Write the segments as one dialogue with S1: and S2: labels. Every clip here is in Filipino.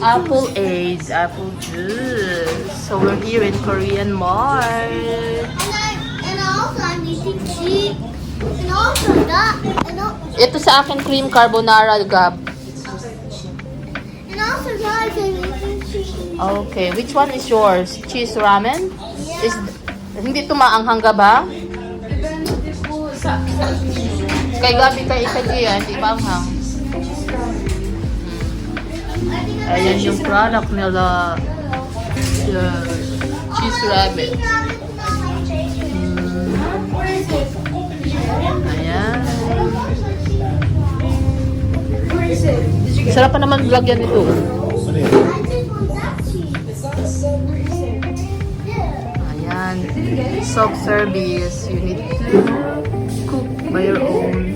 S1: Apple AIDS, apple juice. So we're here in Korean Mart.
S2: And also I'm eating cheese. And also that.
S1: Ito sa akin cream carbonara, Gab.
S2: And also guys, I'm eating cheese.
S1: Okay, which one is yours? Cheese ramen? Is hindi ito maanghang ka ba? Kay Gabi kay Ikaji, hindi maanghang. Ayan yung product nila. Yeah. Cheese rabbit. Ayan. Sarap pa naman lagyan nito. Ayan. Self-service. You need to cook by your own.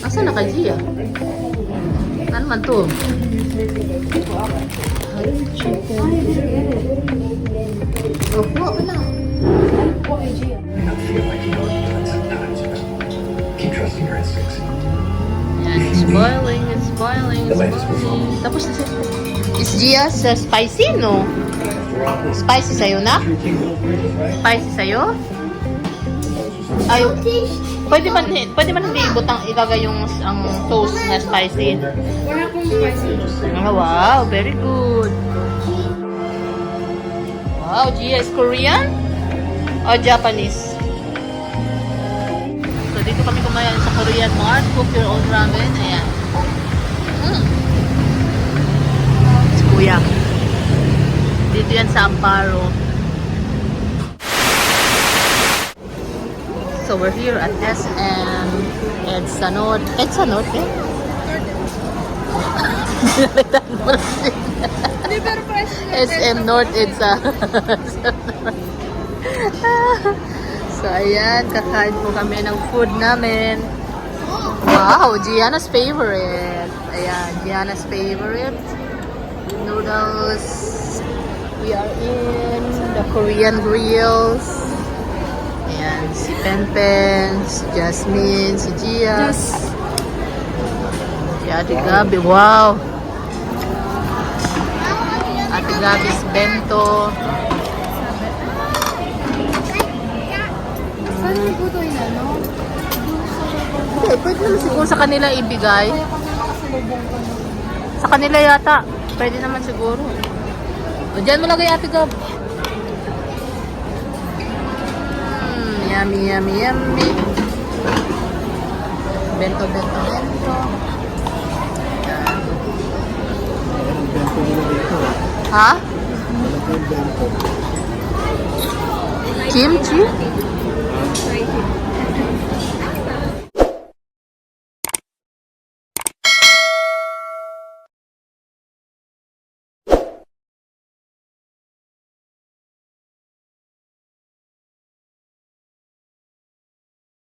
S1: Asa na kay Gia? Ano man to? Oh, wala.
S3: Keep trusting your instincts.
S1: Yan, it's boiling, it's boiling, it's boiling. Tapos, is Gia sa spicy, no? Spicy sa'yo na? Spicy sa'yo? Ay, pwede man hindi ibutang ilagay yung ang toast na spicy.
S4: Wala pong spicy.
S1: Oh, wow, very good. Wow, Gia is Korean? O Japanese? So, dito kami kumain sa Korean Mart. Cook your own ramen. Ayan. Si Kuya. Dito yan sa Amparo. So, we're here at SM. EDSA North. EDSA North, eh? Nalitan mo lang din.
S4: Hindi, pero fresh.
S1: SM North EDSA. So, ayan. Kakain po kami ng food namin. Wow! Gianna's favorite. Ayan. Gianna's favorite. Noodles. We are in the Korean grills. Ayan. Si Penpen, si Jasmine, si Gia. Si Ate Gabi. Wow! Ate Gabi's bento.
S4: Saan yung buto yun, ano?
S1: Hindi, pwede naman siguro sa kanila ibigay.
S4: Kaya kami nakasalubong ko na.
S1: Sa kanila yata. Pwede naman siguro. O, dyan mo lagay Ate Gab. Yummy, yummy, yummy. Bento, bento, bento. Yan. Ha? Kimchi?